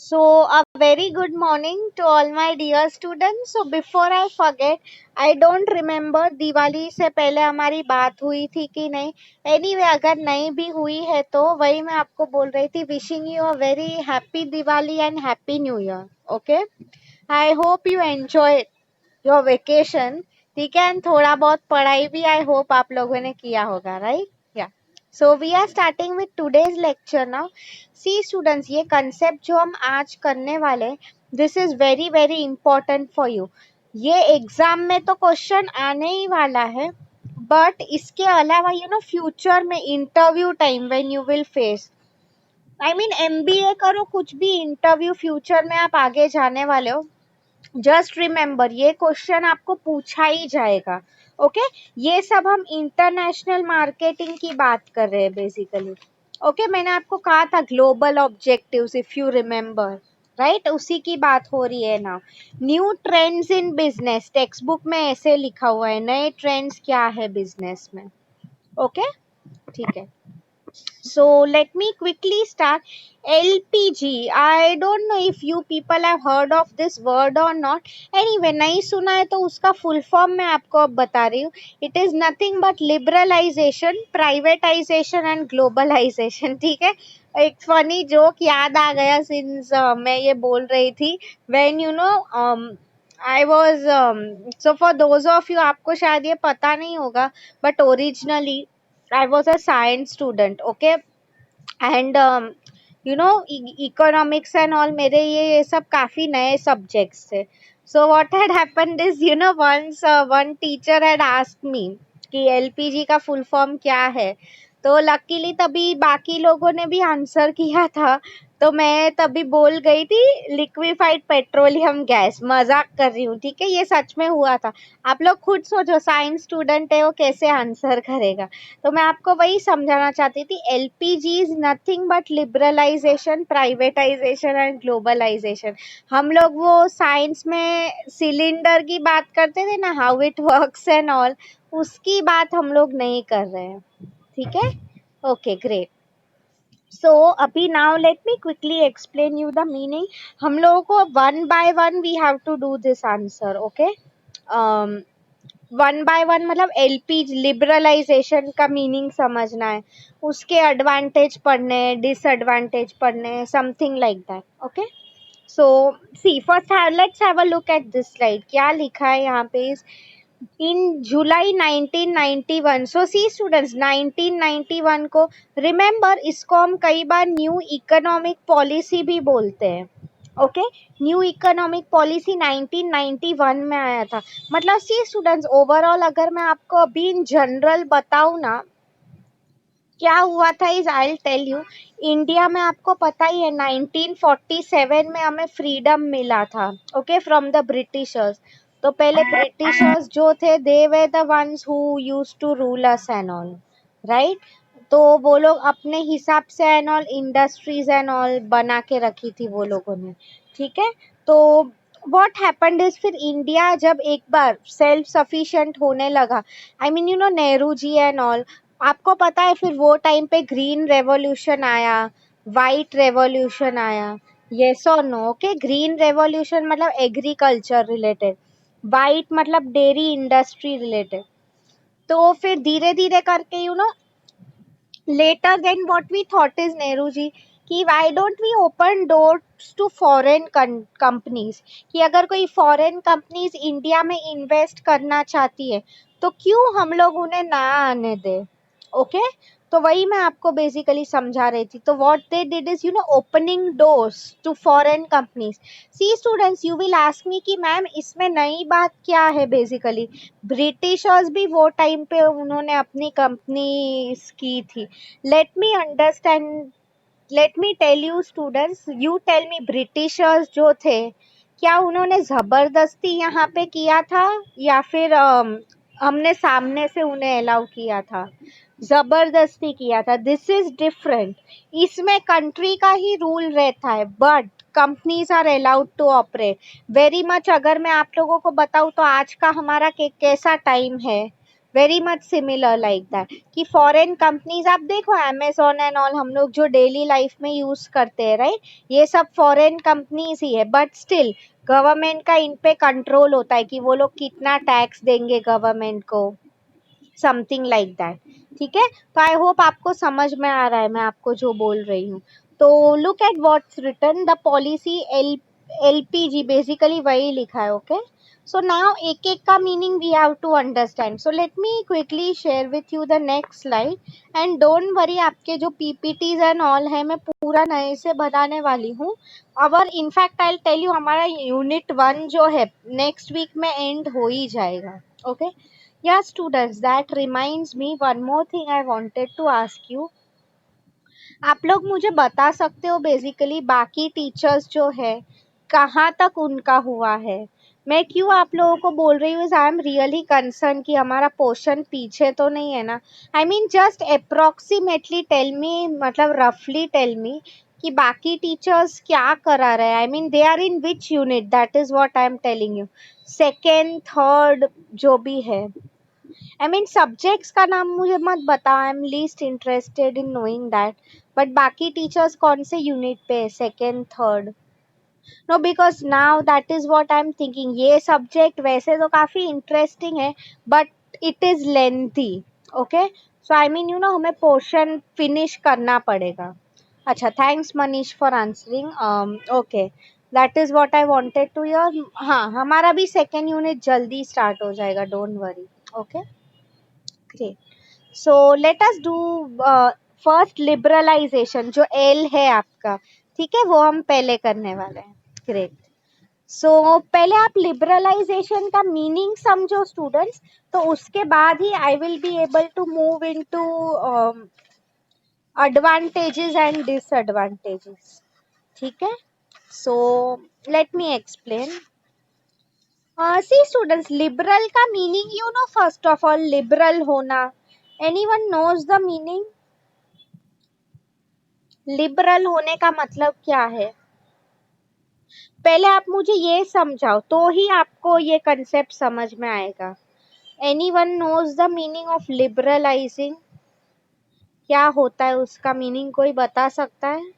So, a very good morning to all my dear students. So, before I forget, I don't remember Diwali से पहले हमारी बात हुई थी कि नहीं. Anyway, अगर नहीं भी हुई है तो वही मैं आपको बोल रही थी. Wishing you a very happy Diwali and happy New Year. Okay? I hope you enjoyed your vacation. ठीक है, and थोड़ा बहुत पढ़ाई भी I hope आप लोगों ने किया होगा, right? Yeah. So we are starting with today's lecture now. See students, ये concept जो हम आज करने वाले, this is very very important for you. ये एग्जाम में तो क्वेश्चन आने ही वाला है, बट इसके अलावा फ्यूचर में interview time when you will face, I mean MBA करो कुछ भी, इंटरव्यू फ्यूचर में आप आगे जाने वाले हो, जस्ट रिमेंबर ये क्वेश्चन आपको पूछा ही जाएगा. ओके ये सब हम इंटरनेशनल मार्केटिंग की बात कर रहे हैं बेसिकली. ओके मैंने आपको कहा था global objectives, if you remember, right, उसी की बात हो रही है ना. New trends in business, text book में ऐसे लिखा हुआ है, नए ट्रेंड्स क्या है बिजनेस में. ओके ठीक है. So let me quickly start. LPG. I don't know if you people have heard of this word or not. Anyway, नहीं सुना है तो उसका full form मैं आपको अब बता रही हूँ. It is nothing but liberalization, privatization and globalization. ठीक है. एक funny joke याद आ गया since मैं ये बोल रही थी. When I was so for those of you, आपको शायद ये पता नहीं होगा, but originally I was a science student, okay, and economics and all मेरे ये सब काफी नए subjects थे. So what had happened is once one teacher had asked me कि LPG का full form क्या है, तो लकीली तभी बाकी लोगों ने भी आंसर किया था, तो मैं तभी बोल गई थी लिक्विफाइड पेट्रोलियम गैस. मजाक कर रही हूँ, ठीक है, ये सच में हुआ था. आप लोग खुद सोचो, साइंस स्टूडेंट है वो कैसे आंसर करेगा. तो मैं आपको वही समझाना चाहती थी. LPG is nothing but liberalisation, privatisation and globalisation. हम लोग वो साइंस में सिलेंडर की बात करते थे ना, how it works and all, उसकी बात हम लोग नहीं कर रहे हैं. ठीक है, ओके ग्रेट. सो अभी now let me quickly explain you the meaning. हम लोगों को one by one we have to do this answer. Okay one by one मतलब एलपीजी लिबरलाइजेशन का मीनिंग समझना है, उसके एडवांटेज पढ़ने हैं, डिसएडवांटेज पढ़ने हैं, something like that. Okay so see first let's have a look at this slide. क्या लिखा है यहाँ पे? इन जुलाई 1991. सो सी स्टूडेंट्स, 1991 को रिमेंबर, इसको हम कई बार न्यू इकोनॉमिक पॉलिसी भी बोलते हैं. ओके न्यू इकोनॉमिक पॉलिसी 1991 में आया था. मतलब सी स्टूडेंट्स, ओवरऑल अगर मैं आपको अभी इन जनरल बताऊं ना क्या हुआ था, is I will tell you. India में आपको पता ही है 1947 में हमें फ्रीडम मिला था, ओके, फ्रॉम द ब्रिटिशर्स. तो पहले ब्रिटिशर्स जो थे, they were the ones who used to rule us and all, right. तो वो लोग अपने हिसाब से and all industries and all बना के रखी थी वो लोगों ने. ठीक है, तो व्हाट हैपेंड इज, फिर इंडिया जब एक बार सेल्फ सफिशिएंट होने लगा, I mean Nehru ji and all, आपको पता है फिर वो टाइम पे ग्रीन रेवोल्यूशन आया, वाइट रेवोल्यूशन आया. यस और नो? ओके, ग्रीन रेवोल्यूशन मतलब एग्रीकल्चर रिलेटेड, वाइट मतलब डेयरी इंडस्ट्री रिलेटेड. तो फिर धीरे धीरे करके later than what we thought is Nehru ji कि why don't we open doors to foreign companies, कि अगर कोई foreign companies इंडिया में इन्वेस्ट करना चाहती है तो क्यों हम लोग उन्हें ना आने दे. ओके तो वही मैं आपको बेसिकली समझा रही थी. तो what they did is opening doors to foreign companies. See students, you will ask me कि मैम इसमें नई बात क्या है. बेसिकली ब्रिटिशर्स भी वो टाइम पे उन्होंने अपनी कंपनी की थी. Let me understand, let me tell you students, you tell me, Britishers जो थे क्या उन्होंने जबरदस्ती यहाँ पे किया था या फिर हमने सामने से उन्हें अलाउ किया था? जबरदस्ती किया था. This is different. इसमें कंट्री का ही रूल रहता है, but companies are allowed to operate very much. अगर मैं आप लोगों को बताऊं तो आज का हमारा कैसा टाइम है, very much similar like that कि फॉरेन कंपनीज आप देखो अमेजोन एंड ऑल हम लोग जो डेली लाइफ में यूज करते हैं राइट, ये सब फॉरेन कंपनीज ही है, बट स्टिल गवर्नमेंट का इन पे कंट्रोल होता है कि वो लोग कितना टैक्स देंगे गवर्नमेंट को, समथिंग लाइक दैट। ठीक है, तो आई होप आपको समझ में आ रहा है मैं आपको जो बोल रही हूँ। तो look at what's written the policy LPG, basically वही लिखा है। ओके, सो नाउ एक एक का meaning we have to understand. So let me quickly share with you the next slide and don't worry, आपके जो पीपीटीज एंड ऑल है मैं पूरा नए से बनाने वाली हूँ। अवर इनफैक्ट आई टेल यू हमारा यूनिट 1 जो है नेक्स्ट वीक में एंड हो ही जाएगा। Okay, yeah students, that reminds me one more thing I wanted to ask you। आप लोग मुझे बता सकते हो बेसिकली बाकी टीचर्स जो है कहाँ तक उनका हुआ है? मैं क्यों आप लोगों को बोल रही हूँ, आई एम रियली कंसर्न कि हमारा पोर्शन पीछे तो नहीं है ना। I mean just approximately tell me, मतलब रफली टेल मी कि बाकी टीचर्स क्या करा रहे हैं। I mean they are in which unit, that is what I am telling you. Second third जो भी है, आई मीन सब्जेक्ट्स का नाम मुझे मत बताओ, I am least interested in knowing that. But बाकी टीचर्स कौन से यूनिट पे है, second third? No, because now that is what I am thinking. ये सब्जेक्ट वैसे तो काफी इंटरेस्टिंग है but it is lengthy. Okay, so I mean you know हमें पोर्शन फिनिश करना पड़ेगा। अच्छा, thanks Manish for answering. Okay, that is what I wanted to hear. हाँ, हमारा भी सेकेंड यूनिट जल्दी स्टार्ट हो जाएगा, don't worry. Okay, great. So let us do first liberalisation, जो एल है आपका, ठीक है, वो हम पहले करने वाले हैं। ग्रेट। सो पहले आप लिबरलाइजेशन का मीनिंग समझो स्टूडेंट्स, तो उसके बाद ही I will be able to move into advantages and disadvantages. ठीक है, so let me explain. See students, liberal का meaning you know, first of all liberal होना, anyone knows the meaning? Liberal होने का मतलब क्या है? पहले आप मुझे ये समझाओ तो ही आपको ये कंसेप्ट समझ में आएगा। Anyone knows the meaning of liberalising? क्या होता है उसका मीनिंग, कोई बता सकता है?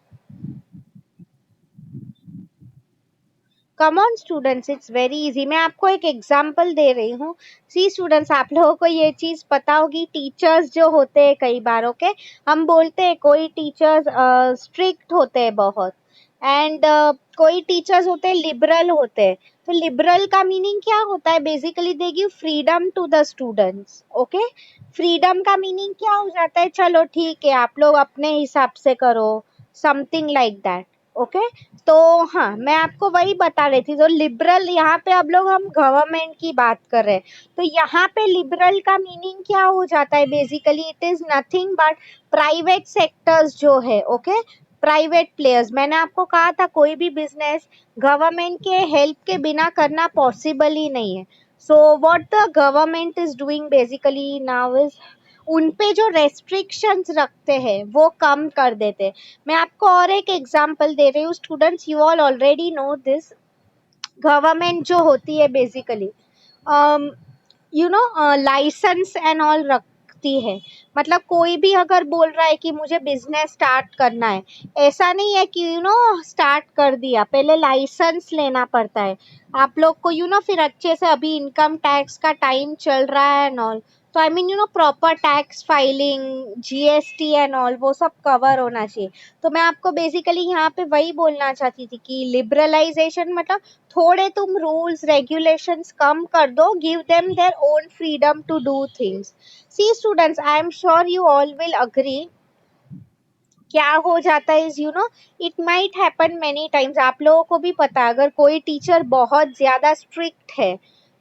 Come on students, it's very easy. मैं आपको एक एग्जांपल दे रही हूँ। सी स्टूडेंट्स, आप लोगों को ये चीज पता होगी, टीचर्स जो होते हैं कई बार, ओके, हम बोलते हैं कोई टीचर्स स्ट्रिक्ट होते हैं बहुत, एंड कोई टीचर्स होते हैं लिबरल होते हैं। तो लिबरल का मीनिंग क्या होता है? Basically they give freedom to the students. Okay, freedom का मीनिंग क्या हो जाता है? चलो ठीक है, आप लोग अपने हिसाब से करो, समथिंग लाइक दैट। ओके, तो हाँ, मैं आपको वही बता रही थी। तो लिबरल, यहाँ पे अब लोग हम गवर्नमेंट की बात कर रहे हैं, तो यहाँ पे लिबरल का मीनिंग क्या हो जाता है? Basically it is nothing but private sectors जो है, ओके, प्राइवेट प्लेयर्स। मैंने आपको कहा था कोई भी बिजनेस गवर्नमेंट के हेल्प के बिना करना पॉसिबल ही नहीं है। So what the government is doing basically now is, उन पे जो रेस्ट्रिक्शंस रखते हैं वो कम कर देते हैं। मैं आपको और एक एग्जांपल दे रही हूँ students, you all already know this. Government जो होती है basically you know licence and all रखती है। मतलब कोई भी अगर बोल रहा है कि मुझे बिजनेस स्टार्ट करना है, ऐसा नहीं है कि यू नो स्टार्ट कर दिया, पहले लाइसेंस लेना पड़ता है आप लोग को, यू नो, फिर अच्छे से, अभी इनकम टैक्स का टाइम चल रहा है एंड ऑल, तो I mean you no proper tax filing, GST and all, वो सब कवर होना चाहिए। तो मैं आपको बेसिकली यहाँ पे वही बोलना चाहती थी कि लिबरलाइजेशन मतलब थोड़े तुम रूल्स रेगुलेशंस कम कर दो, give them their own freedom to do things. See students, I am sure you all will agree, क्या हो जाता है is you know, it might happen many times, आप लोगों को भी पता है, अगर कोई टीचर बहुत ज्यादा स्ट्रिक्ट है,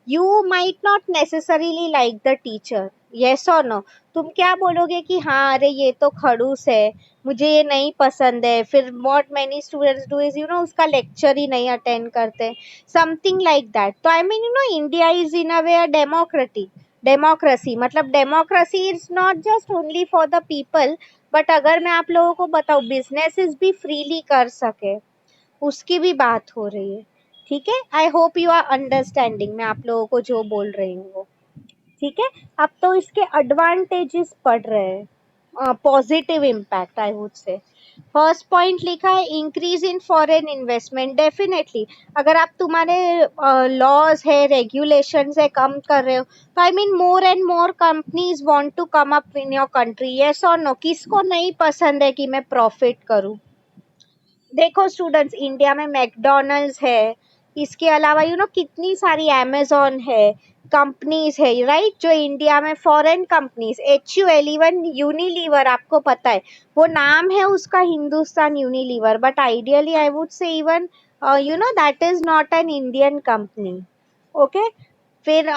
you might not necessarily like the teacher, yes और नो? तुम क्या बोलोगे कि हाँ अरे ये तो खड़ूस है, मुझे ये नहीं पसंद है, फिर what many students do is you know उसका लेक्चर ही नहीं अटेंड करते, समथिंग लाइक दैट। तो I mean you know India is in a way a democratic democracy, मतलब democracy is not just only for the people, but अगर मैं आप लोगों को बताऊं बिजनेसेस भी फ्रीली कर सके, उसकी भी बात हो रही है। ठीक है, I hope you are understanding मैं आप लोगों को जो बोल रही हूँ वो। ठीक है, अब तो इसके एडवांटेजेस पढ़ रहे हैं, पॉजिटिव इम्पैक्ट आई वुड से। फर्स्ट पॉइंट लिखा है increase in foreign investment. Definitely अगर आप तुम्हारे लॉज है रेगुलेशंस है कम कर रहे हो तो I mean more and more companies want to come up in your country. Yes और नो, किसको नहीं पसंद है कि मैं प्रॉफिट करूं। देखो स्टूडेंट्स, इंडिया में मैकडोनल्ड्स है, इसके अलावा कितनी सारी अमेजोन है, कंपनीज है राइट, जो इंडिया में foreign companies, HUL, even Unilever, आपको पता है वो नाम है उसका Hindustan Unilever, but ideally I would say even that is not an Indian company. Okay, फिर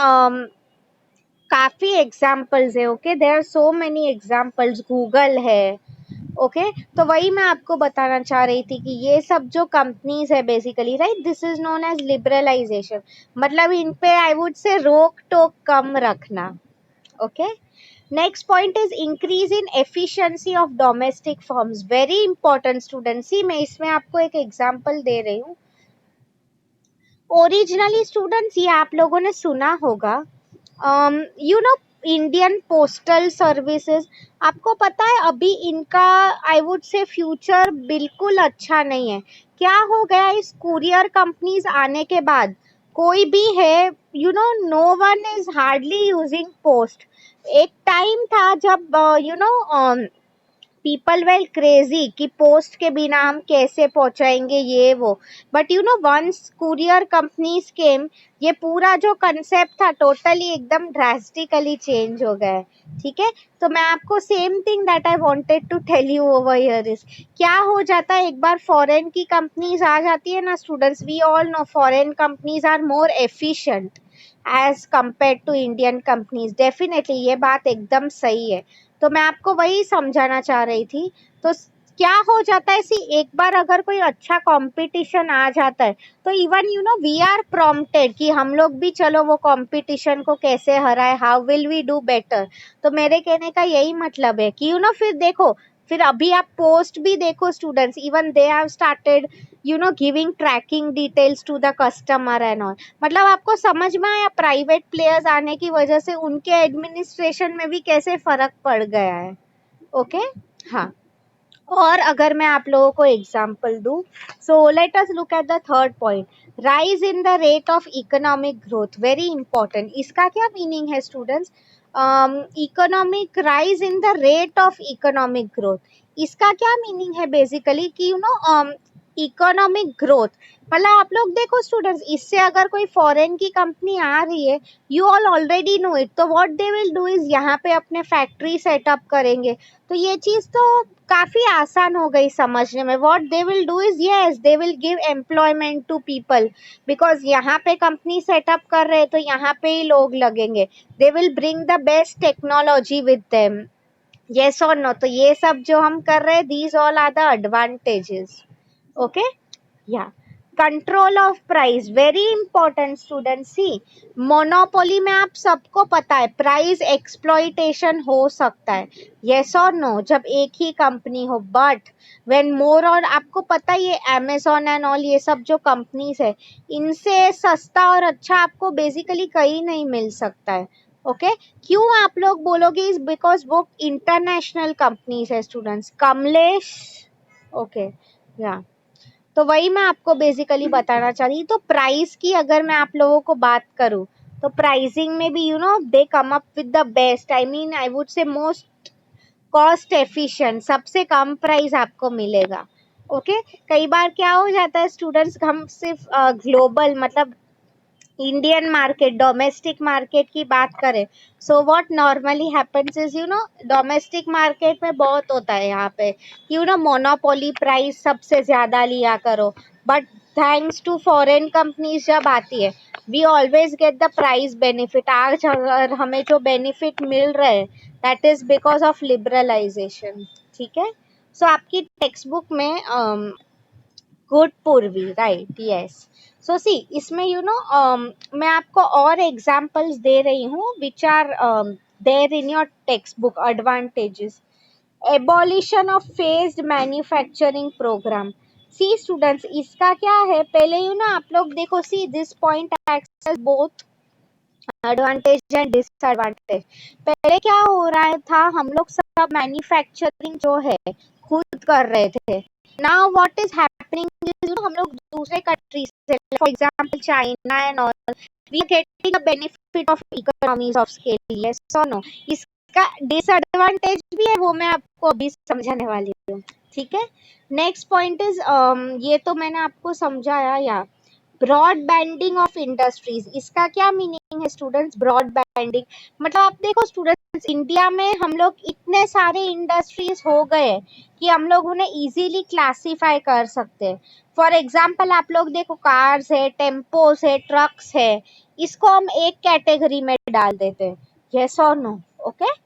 काफी एग्जाम्पल्स है। Okay, there are so many examples, Google है। ओके, तो वही मैं आपको बताना चाह रही थी कि ये सब जो कंपनीज है basically right, this is known as liberalisation, मतलब इन पे आई वुड से रोक टोक कम रखना। Okay, next point is increase in efficiency of domestic firms. Very important student, see मैं इसमें आपको एक एग्जांपल दे रही हूँ। ओरिजिनली स्टूडेंट्स, ये आप लोगों ने सुना होगा, you know Indian postal services. आपको पता है अभी इनका आई वुड से फ्यूचर बिल्कुल अच्छा नहीं है। क्या हो गया इस कुरियर कंपनीज आने के बाद, कोई भी है no one is hardly using post. एक टाइम था जब पीपल वेल क्रेजी कि पोस्ट के बिना हम कैसे पहुंचाएंगे ये वो, but once courier companies came, ये पूरा जो कंसेप्ट था टोटली एकदम ड्रास्टिकली चेंज हो गया है। ठीक है, तो मैं आपको same thing that I wanted to tell you over here is, क्या हो जाता है एक बार फॉरेन की कंपनीज आ जाती है ना students, we all know foreign companies are more efficient as compare to Indian companies. Definitely ये बात एकदम सही है, तो मैं आपको वही समझाना चाह रही थी। तो क्या हो जाता है, सी एक बार अगर कोई अच्छा कंपटीशन आ जाता है तो इवन वी आर प्रॉम्प्टेड कि हम लोग भी चलो वो कंपटीशन को कैसे हराए, how will we do better. तो मेरे कहने का यही मतलब है कि फिर देखो, फिर अभी आप पोस्ट भी देखो students, even they have started giving tracking details to the customer and all. मतलब आपको समझ में आया प्राइवेट प्लेयर्स आने की वजह से उनके एडमिनिस्ट्रेशन में भी कैसे फर्क पड़ गया है। ओके, हाँ, और अगर मैं आप लोगों को एग्जांपल दूं, सो let us look at the third point, rise in the rate of economic growth. Very important, इसका क्या मीनिंग है students, economic rise in the rate of economic growth. इसका क्या मीनिंग है बेसिकली कि इकोनॉमिक ग्रोथ, मतलब आप लोग देखो स्टूडेंट्स, इससे अगर कोई फॉरेन की कंपनी आ रही है, you all already know it, तो what they will do is यहाँ पे अपने फैक्ट्री सेटअप करेंगे। तो ये चीज तो काफी आसान हो गई समझने में। What they will do is, yes they will give employment to people, because यहाँ पे कंपनी सेटअप कर रहे हैं तो यहाँ पे ही लोग लगेंगे। They will bring the best technology with them. Yes और नो, तो ये सब जो हम कर रहे हैं, these all are the advantages. Okay, या control of price, very important student. See monopoly में आप सबको पता है प्राइस एक्सप्लॉइटेशन हो सकता है, यस और नो, जब एक ही कंपनी हो, बट व्हेन मोर, और आपको पता है ये अमेजोन एंड ऑल ये सब जो कंपनीज है, इनसे सस्ता और अच्छा आपको बेसिकली कहीं नहीं मिल सकता है। ओके, क्यों आप लोग बोलोगे, इज बिकॉज वो इंटरनेशनल कंपनीज है स्टूडेंट्स। कमलेश, ओके, या तो वही मैं आपको बेसिकली बताना चाह रही। तो प्राइस की अगर मैं आप लोगों को बात करूं, तो प्राइसिंग में भी they come up with the best, I mean I would say most cost efficient, सबसे कम प्राइस आपको मिलेगा। ओके, कई बार क्या हो जाता है स्टूडेंट्स, हम सिर्फ ग्लोबल मतलब इंडियन मार्केट, डोमेस्टिक मार्केट की बात करें, so what normally happens is domestic market में बहुत होता है यहाँ पे मोनोपोली, प्राइस सबसे ज्यादा लिया करो, but thanks to foreign companies जब आती है, we always get the price benefit. आज अगर हमें जो बेनिफिट मिल रहे हैं, that is because of liberalisation. ठीक है, सो आपकी टेक्स्ट बुक में good Purvi, right, yes. So see इसमें मैं आपको और एग्जांपल्स दे रही हूँ which are there in your textbook. Advantages, abolition of phased manufacturing programme. See students, इसका क्या है, पहले आप लोग देखो, see this point access both advantage and disadvantage. पहले क्या हो रहा था, हम लोग सब मैन्युफैक्चरिंग जो है खुद कर रहे थे। नाउ व्हाट इज हैपनिंग, हम लोग दूसरे कंट्री से, for example China and all, we are getting a benefit of economies of scale, yes और नो। इसका डिसएडवांटेज भी है, वो मैं आपको अभी समझाने वाली हूँ, ठीक है। नेक्स्ट पॉइंट इज, ये तो मैंने आपको समझाया, या ब्रॉड बैंडिंग ऑफ इंडस्ट्रीज। इसका क्या मीनिंग है स्टूडेंट्स, ब्रॉड बैंडिंग मतलब आप देखो स्टूडेंट्स, इंडिया में हम लोग इतने सारे इंडस्ट्रीज हो गए कि हम लोग उन्हें इजीली क्लासिफाई कर सकते हैं। फॉर एग्जाम्पल आप लोग देखो, कार्स है, टेम्पोस है, ट्रक्स है, इसको हम एक कैटेगरी में डाल देते हैं, यस और no, okay.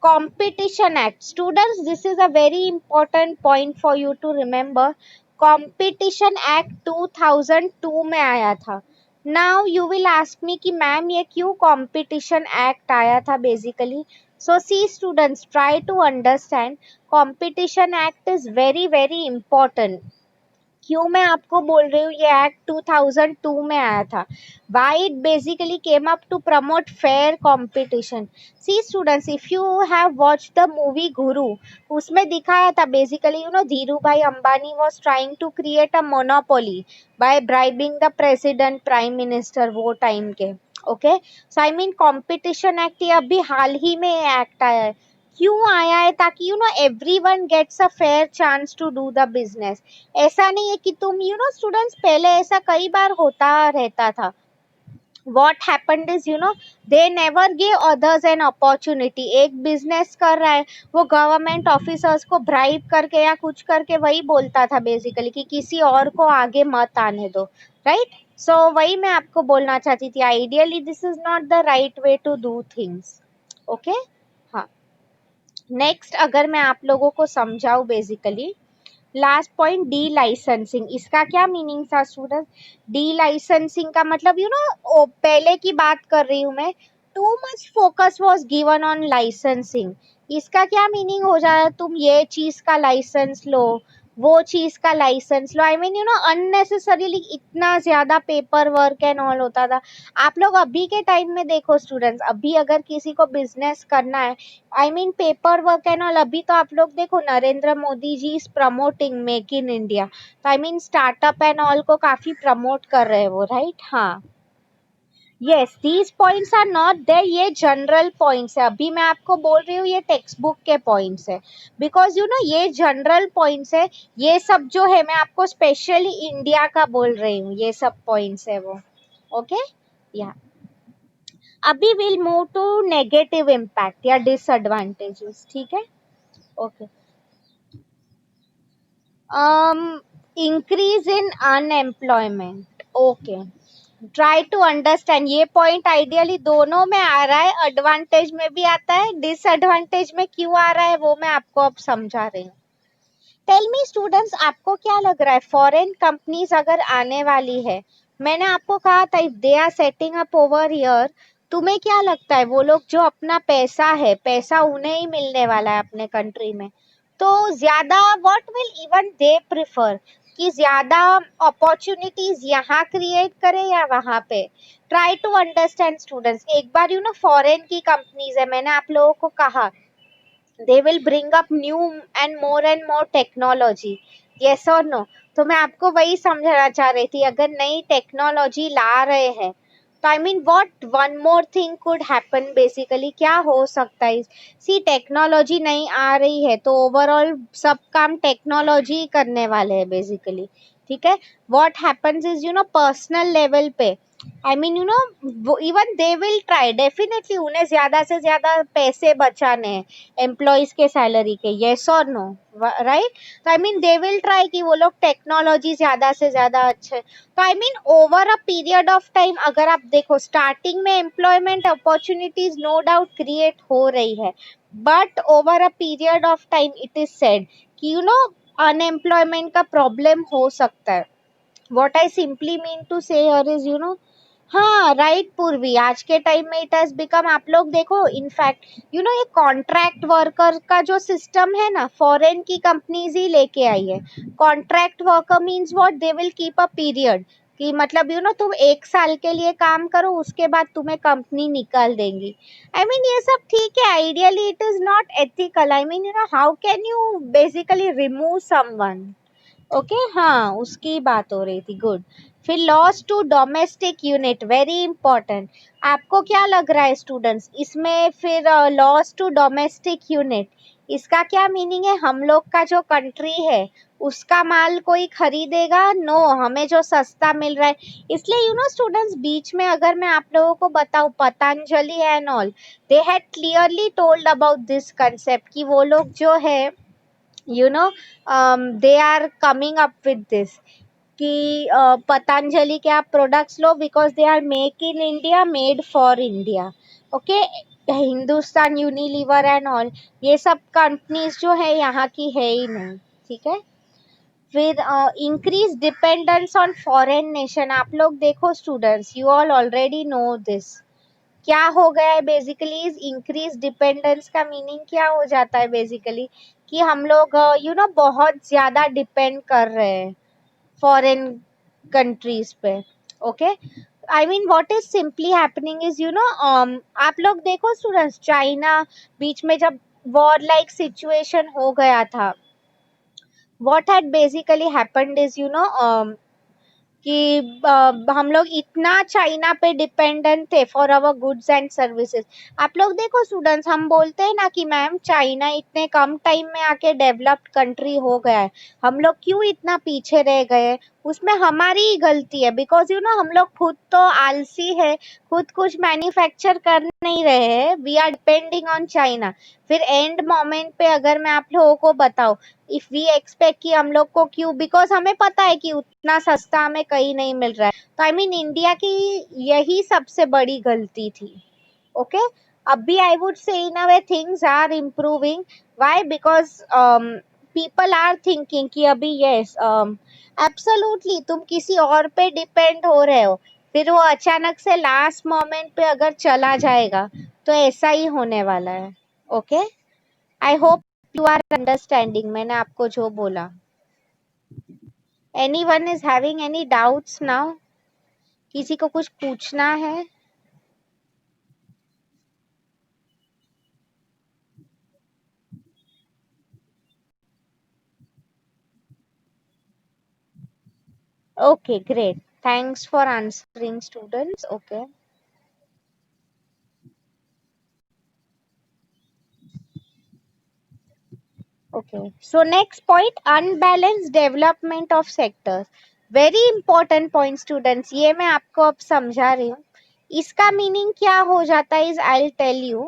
Competition Act. Students, this is a very important point for you to remember. Competition Act 2002 में आया था। Now you will ask me कि मैम ये क्यों Competition Act आया था basically. So see students, try to understand. Competition Act is very very important. क्यों मैं आपको बोल रही हूँ, ये एक्ट 2002 में आया था। Why it basically came up to promote fair competition. See students, if you have watch the movie Guru, उसमें दिखाया था basically, you know, Dhirubhai Ambani was trying to create a monopoly by bribing the president, prime minister वो time के, okay. So I mean competition act, ये अभी हाल ही में ये act आया है। क्यों आया है, ताकि you know everyone gets a fair chance to do the business. ऐसा नहीं है कि तुम, यू नो स्टूडेंट्स, पहले ऐसा कई बार होता रहता था। what happened is, you know, they never gave others an opportunity. एक बिजनेस कर रहा है, वो गवर्नमेंट ऑफिसर्स को ब्राइब करके या कुछ करके वही बोलता था बेसिकली कि किसी और को आगे मत आने दो, राइट। सो वही मैं आपको बोलना चाहती थी, ideally this is not the right way to do things, okay. हाँ, नेक्स्ट अगर मैं आप लोगों को समझाऊं basically, last point, delicensing. इसका क्या मीनिंग था स्टूडेंट, डी लाइसेंसिंग का मतलब, यू नो, पहले की बात कर रही हूँ मैं, too much focus was given on licensing. इसका क्या मीनिंग हो जाए, तुम ये चीज का लाइसेंस लो, वो चीज का लाइसेंस लो, I mean you know unnecessarily इतना ज्यादा पेपर वर्क एंड ऑल होता था। आप लोग अभी के टाइम में देखो स्टूडेंट्स, अभी अगर किसी को बिजनेस करना है, I mean paper work and all, अभी तो आप लोग देखो Narendra Modi ji is promoting make in India, तो I mean startup and all को काफी प्रमोट कर रहे हैं वो, राइट। हाँ, yes, these points are not there, ये जनरल पॉइंट्स है, अभी मैं आपको बोल रही हूँ ये टेक्स्ट बुक के पॉइंट्स है, बिकॉज यू नो ये जनरल पॉइंट्स है। ये सब जो है मैं आपको स्पेशली इंडिया का बोल रही हूँ, ये सब पॉइंट्स है वो, ओके। या अभी we'll move to negative impact या डिसएडवांटेजेस, ठीक है, okay. Increase in unemployment, okay. Try to understand, ये पॉइंट आइडियली दोनों में आ रहा है, एडवांटेज में भी आता है, डिसएडवांटेज में क्यों आ रहा है वो मैं आपको अब समझा रही हूँ। टेल मी स्टूडेंट्स, आपको क्या लग रहा है, फॉरेन कंपनीज अगर आने वाली है, मैंने आपको कहा था if they are setting up over here, तुम्हें क्या लगता है वो लोग जो अपना पैसा है, पैसा उन्हें ही मिलने वाला है अपने कंट्री में, तो ज्यादा what will even they prefer, कि ज्यादा अपॉर्चुनिटीज यहाँ क्रिएट करें या वहां पे। ट्राई टू अंडरस्टैंड स्टूडेंट्स, एक बार यू नो फॉरेन की कंपनीज है, मैंने आप लोगों को कहा they will bring up new and more technology, yes or no। तो मैं आपको वही समझाना चाह रही थी, अगर नई टेक्नोलॉजी ला रहे हैं तो I mean what one more thing could happen, basically क्या हो सकता है। सी टेक्नोलॉजी नहीं आ रही है तो ओवरऑल सब काम टेक्नोलॉजी करने वाले हैं बेसिकली, ठीक है। What happens is, you know, personal level पे, I mean you know even they will try, definitely उन्हें ज्यादा से ज्यादा पैसे बचाने हैं एम्प्लॉयज के सैलरी के, येस और नो, राइट। तो I mean they will try कि वो लोग टेक्नोलॉजी ज्यादा से ज्यादा अच्छे, तो I mean over a period of time अगर आप देखो, स्टार्टिंग में employment opportunities no doubt create हो रही है, but over a period of time it is said कि यू नो अनएम्प्लॉयमेंट का प्रॉब्लम हो सकता है। What I simply mean to say here is, you know, हाँ राइट पूर्वी, आज के टाइम में इट हैज बिकम, आप लोग देखो इनफैक्ट यू नो ये कॉन्ट्रैक्ट वर्कर का जो सिस्टम है ना, फॉरेन की कंपनीज ही लेके आई है। Contract worker means what, they will keep a period कि मतलब तुम 1 साल के लिए काम करो, उसके बाद तुम्हें कंपनी निकाल देंगी। आई मीन ये सब ठीक है, ideally it is not ethical. I mean how can you basically remove someone. Okay, हाँ उसकी बात हो रही थी, गुड। फिर loss to domestic unit, very important. आपको क्या लग रहा है स्टूडेंट्स इसमें? फिर लॉस टू डोमेस्टिक यूनिट, इसका क्या मीनिंग है? हम लोग का जो कंट्री है उसका माल कोई खरीदेगा? नो, हमें जो सस्ता मिल रहा है। इसलिए स्टूडेंट्स, बीच में अगर मैं आप लोगों को बताऊं, Patanjali and all, they had clearly told about this concept कि वो लोग जो है they are coming up with this कि पतंजलि के आप प्रोडक्ट्स लो because they are make in India, made for India. Okay, Hindustan Unilever and all, ये सब कंपनीज जो है यहाँ की है ही नहीं, ठीक है। फिर increase dependence on foreign nation, आप लोग देखो students, you all already know this. क्या हो गया है बेसिकली? इज इंक्रीज डिपेंडेंस का मीनिंग क्या हो जाता है बेसिकली? कि हम लोग बहुत ज्यादा डिपेंड कर रहे हैं फॉरेन कंट्रीज पे। Okay, I mean what is simply happening is आप लोग देखो स्टूडेंट्स, चाइना बीच में जब वॉर लाइक सिचुएशन हो गया था, what had basically happened is कि हम लोग इतना चाइना पे डिपेंडेंट थे for our goods and services. आप लोग देखो स्टूडेंट्स, हम बोलते हैं ना कि मैम चाइना इतने कम टाइम में आके डेवलप्ड कंट्री हो गया है, हम लोग क्यों इतना पीछे रह गए? उसमें हमारी ही गलती है, बिकॉज हम लोग खुद तो आलसी है, खुद कुछ मैन्युफैक्चर कर नहीं रहे हैं, we are depending on China. फिर एंड मोमेंट पे अगर मैं आप लोगों को बताऊं, इफ वी एक्सपेक्ट कि हम लोग को क्यों, बिकॉज हमें पता है कि उतना सस्ता हमें कहीं नहीं मिल रहा है, तो आई मीन इंडिया की यही सबसे बड़ी गलती थी। ओके, अभी I would say in a way things are improving. Why? Because people are thinking कि अभी यस एब्सोल्युटली तुम किसी और पे डिपेंड हो रहे हो, फिर वो अचानक से लास्ट मोमेंट पे अगर चला जाएगा तो ऐसा ही होने वाला है। Okay, I hope you are understanding मैंने आपको जो बोला। Anyone is having any doubts now? किसी को कुछ पूछना है? Okay, great. Thanks for answering, students. Okay. Okay. So next point, unbalanced development of sectors. Very important point, students. ये मैं आपको अब समझा रही हूँ। इसका मीनिंग क्या हो जाता है? Is I tell you.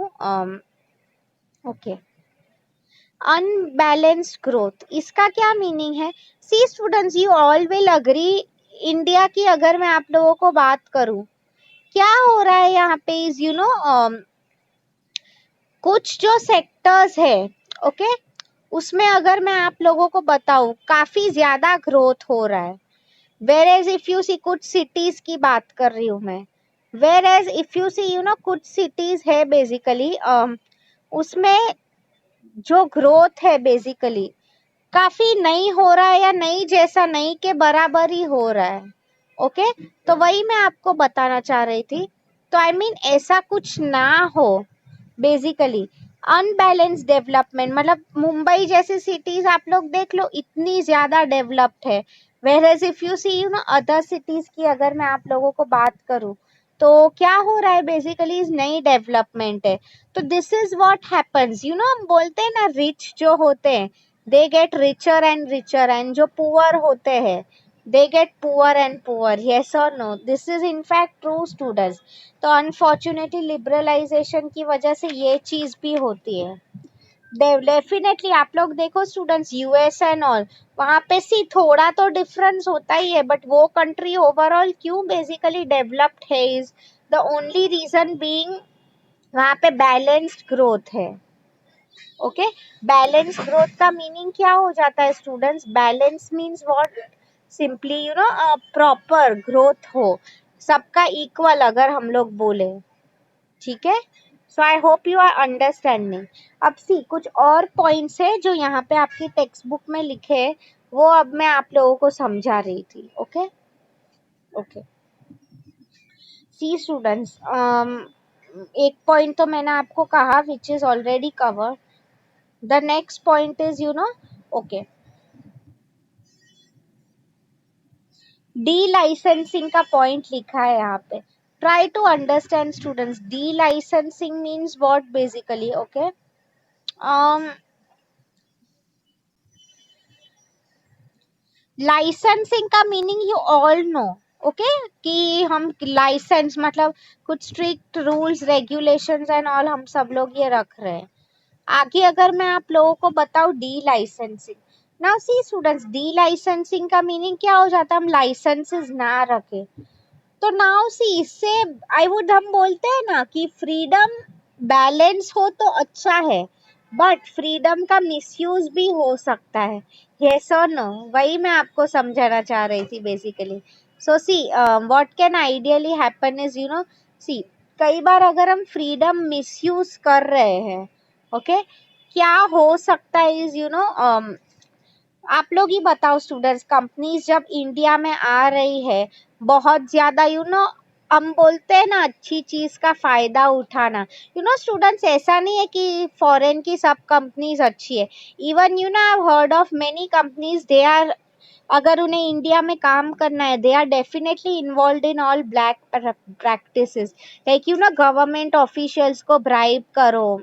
Okay, unbalanced growth, इसका क्या मीनिंग है? See students, you all will agree, India की अगर मैं आप लोगों को बात करूं, क्या हो रहा है यहाँ पे इज कुछ जो सेक्टर्स है, ओके, उसमें अगर मैं आप लोगों को बताऊं काफी ज्यादा ग्रोथ हो रहा है। वेर एज इफ यू सी, कुछ सिटीज की बात कर रही हूँ मैं, वेर एज इफ यू सी कुछ सिटीज है बेसिकली उसमें जो ग्रोथ है बेसिकली काफी नहीं हो रहा है, या नहीं जैसा नहीं के बराबर ही हो रहा है। ओके, तो वही मैं आपको बताना चाह रही थी। तो आई मीन ऐसा कुछ ना हो बेसिकली। अनबैलेंस डेवलपमेंट मतलब मुंबई जैसी सिटीज आप लोग देख लो, इतनी ज्यादा डेवलप्ड है, whereas if you see other cities की अगर मैं आप लोगों को बात करूं, तो क्या हो रहा है बेसिकली इज नई डेवलपमेंट है। तो दिस इज व्हाट हैपेंस, हम बोलते हैं ना, रिच जो होते हैं they get richer and richer, and जो पुअर होते हैं they get poor and poor, yes or no? This is in fact true, students. तो अनफॉर्चुनेटली लिबरलाइजेशन की वजह से ये चीज भी होती है। डेफिनेटली आप लोग देखो स्टूडेंट्स, यूएस एंड ऑल, वहां पे सी थोड़ा तो डिफरेंस होता ही है, बट वो कंट्री ओवरऑल क्यों बेसिकली डेवलप्ड है is the only reason being वहां पे बैलेंस्ड ग्रोथ है। ओके, बैलेंस ग्रोथ का मीनिंग क्या हो जाता है students? Balance means what? Simply proper growth हो, सबका इक्वल अगर हम लोग बोले, ठीक है। So I hope you are understanding. अब सी कुछ और पॉइंट्स है जो यहाँ पे आपकी टेक्स्ट बुक में लिखे हैं, वो अब मैं आप लोगों को समझा रही थी। ओके, ओके, सी स्टूडेंट्स, एक पॉइंट तो मैंने आपको कहा which is already cover. The next point is okay, delicensing का पॉइंट लिखा है यहाँ पे. Try to understand students, delicensing means what basically. Okay, licensing का meaning you all know. Okay, कि हम लाइसेंस मतलब कुछ strict rules regulations and all हम सब लोग ये रख रहे हैं. आगे अगर मैं आप लोगों को बताऊं D licensing, now see students, delicensing का मीनिंग क्या हो जाता है, हम लाइसेंसेस ना रखे. तो नाउ सी इससे आई वुड, हम बोलते हैं ना कि फ्रीडम बैलेंस हो तो अच्छा है, बट फ्रीडम का मिसयूज भी हो सकता है. यस और नो, वही मैं आपको समझाना चाह रही थी basically. So see what can ideally happen is see, कई बार अगर हम फ्रीडम मिसयूज कर रहे हैं, ओके, क्या हो सकता है इज आप लोग ही बताओ स्टूडेंट्स, कंपनीज जब इंडिया में आ रही है, बहुत ज्यादा हम बोलते हैं ना अच्छी चीज का फायदा उठाना. स्टूडेंट्स, ऐसा नहीं है कि फॉरेन की सब कंपनीज अच्छी है. Even I have heard of many companies, they are, अगर उन्हें इंडिया में काम करना है, they are definitely involve in all black practices. Like government officials को ब्राइब करो,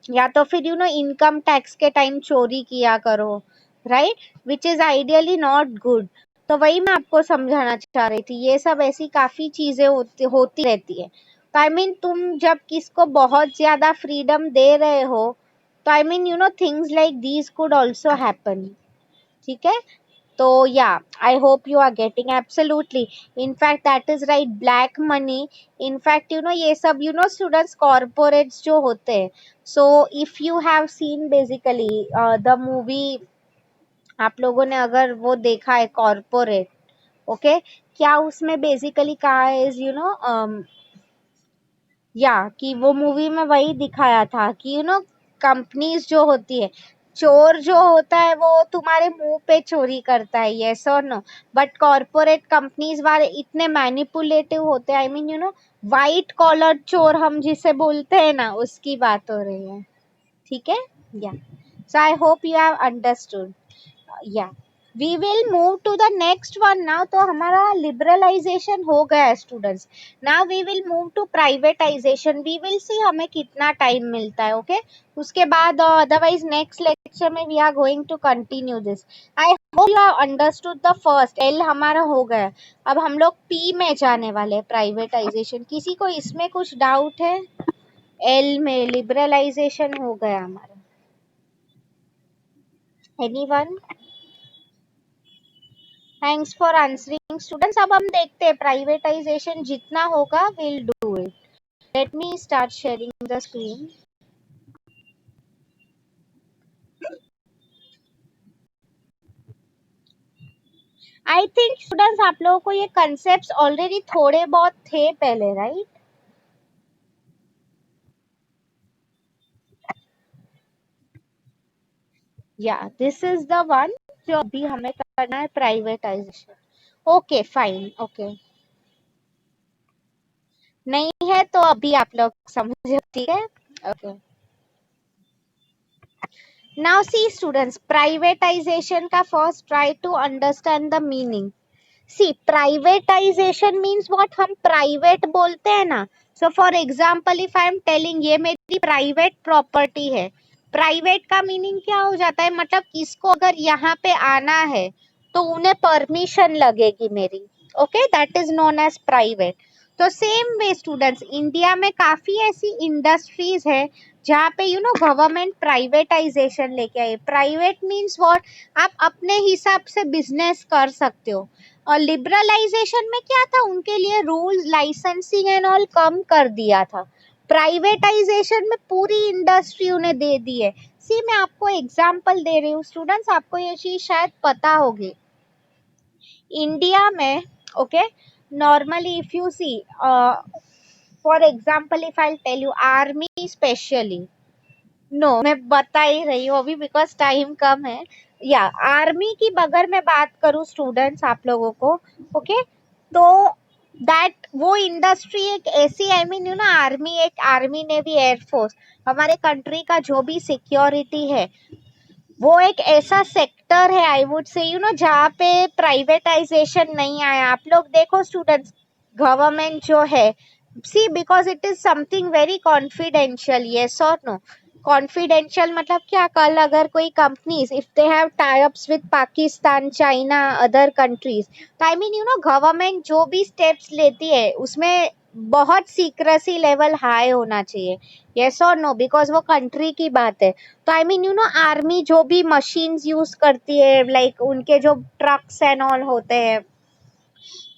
या तो फिर इनकम टैक्स के टाइम चोरी किया करो, right, which is ideally not good. तो वही मैं आपको समझाना चाह रही थी, ये सब ऐसी काफी चीजें होती रहती है. तो आई मीन तुम जब किसको बहुत ज्यादा फ्रीडम दे रहे हो, तो I mean things like these could also happen. ठीक है, तो yeah, I hope you are getting absolutely. In fact that is right, black money, in fact ये सब स्टूडेंट्स, कॉर्पोरेट्स जो होते हैं. So if you have seen basically the movie, आप लोगों ने अगर वो देखा है कॉर्पोरेट, ओके, क्या उसमें बेसिकली कहा है इज या, कि वो मूवी में वही दिखाया था कि कंपनीज जो होती है, चोर जो होता है वो तुम्हारे मुंह पे चोरी करता है, यस और नो, बट कॉर्पोरेट कंपनीज वाले इतने मैनिपुलेटिव होते हैं. आई मीन वाइट कॉलर चोर हम जिसे बोलते हैं ना, उसकी बात हो रही है. ठीक है, yeah, so I hope you have understood. Yeah, we will move to the next one now. तो हमारा लिबरलाइजेशन हो गया है students. Now we will move to privatisation. We will see हमें कितना टाइम मिलता है. ओके, उसके बाद अदरवाइज नेक्स्ट लेक्चर में we are going to continue this. I hope you have understood the first L हमारा हो गया. अब हम लोग पी में जाने वाले हैं, प्राइवेटाइजेशन. किसी को इसमें कुछ डाउट है? एल में लिबरलाइजेशन हो गया हमारा. Anyone? Thanks for answering students. अब हम देखते हैं प्राइवेटाइजेशन जितना होगा, will do it. Let me start sharing the screen. I think students आप लोगों को ये कंसेप्ट्स ऑलरेडी थोड़े बहुत थे पहले, राइट? या, दिस इज द वन जो अभी हमें करना है, प्राइवेटाइजेशन. ओके फाइन, ओके, नहीं है तो अभी आप लोग समझो, ठीक है. Okay, now see students, privatisation का first try to understand the meaning. See, privatisation means what, हम प्राइवेट बोलते हैं ना. So for example if I am telling ये मेरी प्राइवेट प्रॉपर्टी है, प्राइवेट का मीनिंग क्या हो जाता है, मतलब किसको अगर यहाँ पे आना है तो उन्हें परमिशन लगेगी मेरी. Okay, that is known as private. तो सेम वे स्टूडेंट्स, इंडिया में काफी ऐसी इंडस्ट्रीज है जहाँ पे गवर्नमेंट प्राइवेटाइजेशन लेके आए. प्राइवेट मीन्स व्हाट, आप अपने हिसाब से बिजनेस कर सकते हो. और लिबरलाइजेशन में क्या था, उनके लिए rules, licensing and all come कर दिया था. प्राइवेटाइजेशन में पूरी इंडस्ट्री उन्हें दे दी है. सी, मैं आपको एग्जांपल दे रही हूँ स्टूडेंट्स, आपको ये चीज शायद पता होगी. इंडिया में, okay, normally if you see, for example if I tell you army specially, no मैं बता ही रही हूँ अभी बिकॉज टाइम कम है. या, आर्मी की अगर मैं बात करूँ स्टूडेंट्स आप लोगों को, ओके, तो दैट वो इंडस्ट्री एक ऐसी, आई mean you no, army navy air force, हमारे कंट्री का जो भी सिक्योरिटी है, वो एक ऐसा सेक्टर है, आई वुड से यू नो, जहाँ पे प्राइवेटाइजेशन नहीं आया। आप लोग देखो स्टूडेंट्स, गवर्नमेंट जो है, see because it is something very confidential, yes और नो। कॉन्फिडेंशियल मतलब क्या, कल अगर कोई companies if they have tie ups with Pakistan, China, other countries, तो I mean you know, government जो भी स्टेप्स लेती है उसमें बहुत सीक्रेसी लेवल हाई होना चाहिए, यस और नो, बिकॉज वो कंट्री की बात है। तो I mean you no, army जो भी मशीन्स यूज करती है, लाइक उनके जो ट्रक्स एंड ऑल होते हैं,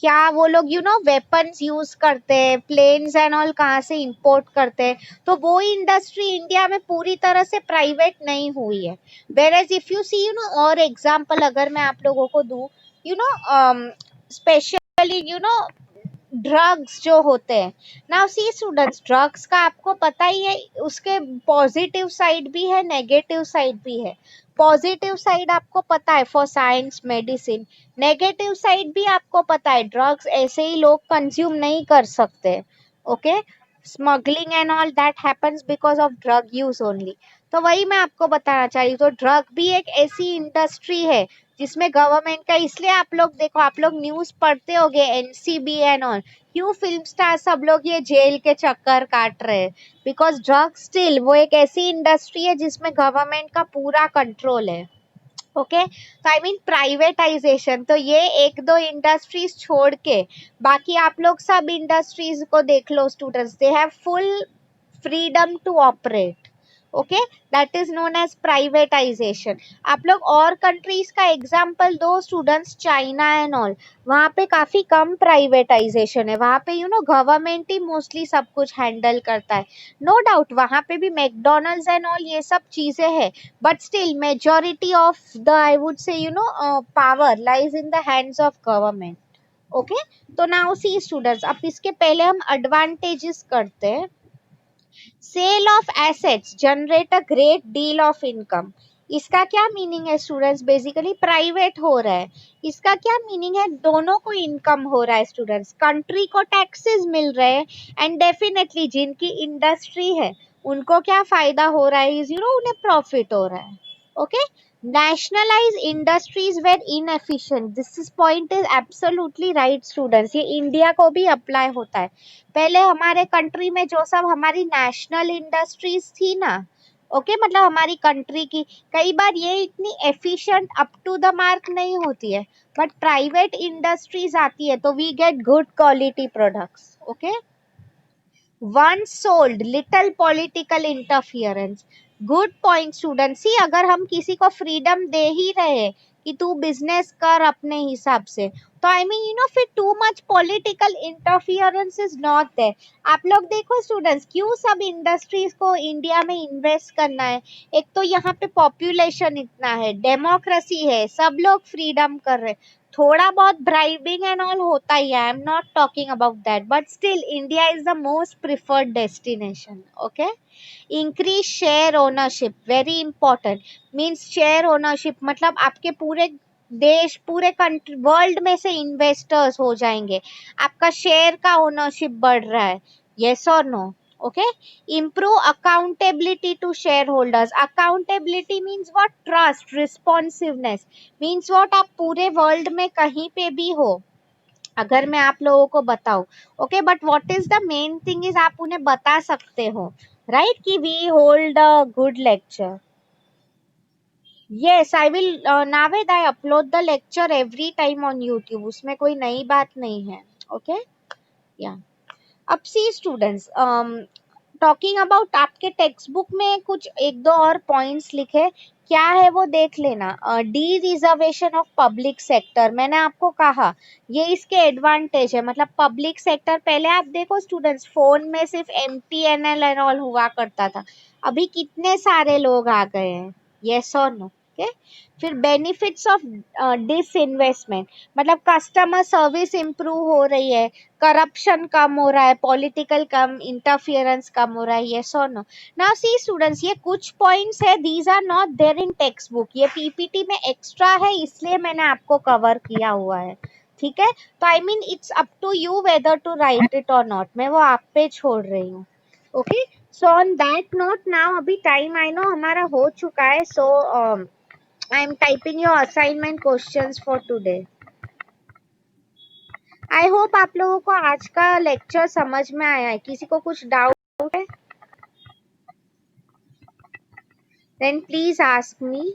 क्या वो लोग यू नो वेपन्स यूज करते हैं, प्लेन्स एंड ऑल कहाँ से इंपोर्ट करते हैं, तो वो इंडस्ट्री इंडिया में पूरी तरह से प्राइवेट नहीं हुई है। Whereas if you see you know, और एग्जाम्पल अगर मैं आप लोगों को दूं, you know, specially you know, drugs जो होते हैं, नाउ सी स्टूडेंट्स, ड्रग्स का आपको पता ही है, उसके पॉजिटिव साइड भी है, नेगेटिव साइड भी है। पॉजिटिव साइड आपको पता है for science medicine, negative side भी आपको पता है, ड्रग्स ऐसे ही लोग कंज्यूम नहीं कर सकते, okay. Smuggling and all that happens because of drug use only. तो वही मैं आपको बताना चाह रही हूँ, तो ड्रग भी एक ऐसी इंडस्ट्री है जिसमें गवर्नमेंट का, इसलिए आप लोग देखो, आप लोग न्यूज पढ़ते होगे, एनसीबी एंड ऑल, क्यों फिल्म स्टार सब लोग ये जेल के चक्कर काट रहे हैं, बिकॉज ड्रग स्टिल वो एक ऐसी इंडस्ट्री है जिसमें गवर्नमेंट का पूरा कंट्रोल है, ओके। तो आई मीन प्राइवेटाइजेशन, तो ये एक दो इंडस्ट्रीज छोड़ के बाकी आप लोग सब इंडस्ट्रीज को देख लो students, they have full freedom to operate, okay, that is known as privatisation. आप लोग और कंट्रीज का एग्जांपल दो स्टूडेंट्स, चाइना एंड ऑल, वहां पे काफी कम प्राइवेटाइजेशन है, वहां पे you know government he mostly सब कुछ हैंडल करता है। नो डाउट वहां पे भी मैकडोनल्ड्स एंड ऑल ये सब चीजें हैं, but still majority of the, I would say you know, power lies in the hands of government, okay। तो now see students, अब इसके पहले हम advantages करते हैं। Sale of assets generate a great deal of income, इसका क्या meaning है स्टूडेंट्स, बेसिकली प्राइवेट हो रहा है, इसका क्या मीनिंग है, दोनों को इनकम हो रहा है स्टूडेंट्स, कंट्री को टैक्सेस मिल रहे हैं, एंड डेफिनेटली जिनकी इंडस्ट्री है उनको क्या फायदा हो रहा है, इज यू नो, उन्हें प्रॉफिट हो रहा है, okay. nationalize industries were inefficient, this is point is absolutely right students, ये इंडिया को भी अप्लाई होता है। पहले हमारे कंट्री में जो सब हमारी नेशनल इंडस्ट्रीज थी ना, ओके, मतलब हमारी कंट्री की, कई बार ये इतनी efficient up to the mark नहीं होती है, बट प्राइवेट इंडस्ट्रीज आती है तो we get good quality products, okay. once sold little political interference, good point student, see अगर हम किसी को फ्रीडम दे ही रहे कि तू बिजनेस कर अपने हिसाब से, तो आई मीन यू नो, फिर too much political interference is not there. आप लोग देखो स्टूडेंट्स, क्यों सब इंडस्ट्रीज को इंडिया में इन्वेस्ट करना है, एक तो यहाँ पे पॉपुलेशन इतना है, डेमोक्रेसी है, सब लोग फ्रीडम कर रहे, थोड़ा बहुत ब्राइबिंग एंड ऑल होता ही है, I am not talking about that, but still India is the most preferred destination, okay. Increase share ownership, very important, means share ownership मतलब आपके पूरे देश, पूरे कंट्री, वर्ल्ड में से इन्वेस्टर्स हो जाएंगे, आपका शेयर का ओनरशिप बढ़ रहा है, यस और no, okay। improve accountability to shareholders, accountability means what, trust, responsiveness, means what, आप पूरे वर्ल्ड में कहीं पे भी हो, अगर मैं आप लोगों को बताऊं, okay, but what is the main thing is आप उन्हें बता सकते हो, राइट, कि we hold a good lecture, yes I will, Naved I upload the lecture every time on YouTube, उसमें कोई नई बात नहीं है, ओके, या। अब सी स्टूडेंट्स, टॉकिंग अबाउट, आपके टेक्स्ट बुक में कुछ एक दो और पॉइंट्स लिखे, क्या है वो देख लेना। D reservation of public sector, मैंने आपको कहा ये इसके एडवांटेज है, मतलब पब्लिक सेक्टर, पहले आप देखो स्टूडेंट्स, फोन में सिर्फ MTNL एंड ऑल हुआ करता था, अभी कितने सारे लोग आ गए हैं, यस और नो, ओके। फिर बेनिफिट्स ऑफ डिसइन्वेस्टमेंट, मतलब कस्टमर सर्विस इंप्रूव हो रही है, करप्शन कम हो रहा है, पॉलिटिकल कम, इंटरफियरेंस कम हो रहा है, यस और नो। नाउ सी स्टूडेंट्स, ये कुछ पॉइंट्स है, these are not there in text book, ये पीपीटी में एक्स्ट्रा है, इसलिए मैंने आपको कवर किया हुआ है, ठीक है, तो I mean it's up to you whether to write it और नॉट, मैं वो आप पे छोड़ रही हूँ। Okay, so on that note now अभी टाइम आई नो हमारा हो चुका है, so I am typing your assignment questions for today. I hope आप लोगों को आज का लेक्चर समझ में आया है। किसी को कुछ डाउट है then please ask me.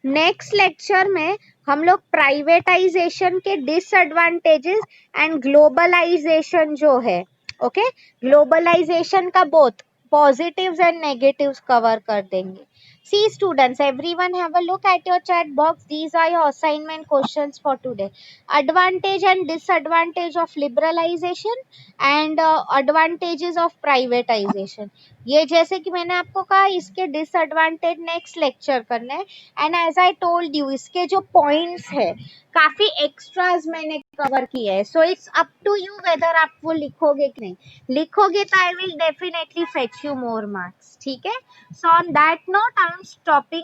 Next lecture में हम लोग प्राइवेटाइजेशन के डिसएडवांटेजेस एंड ग्लोबलाइजेशन जो है, ओके, ग्लोबलाइजेशन का both positives and negatives cover कर देंगे। See students, everyone have a look at your chat box. These are your assignment questions for today. Advantage and disadvantage of liberalization and advantages of privatization. ये जैसे कि मैंने आपको कहा इसके disadvantage next lecture करना है। And as I told you इसके जो पॉइंट्स है काफी एक्स्ट्राज मैंने कवर किए हैं, so it's up to you whether आप वो लिखोगे कि नहीं। लिखोगे तो I will definitely fetch you more marks, ठीक है। So on that note I am stopping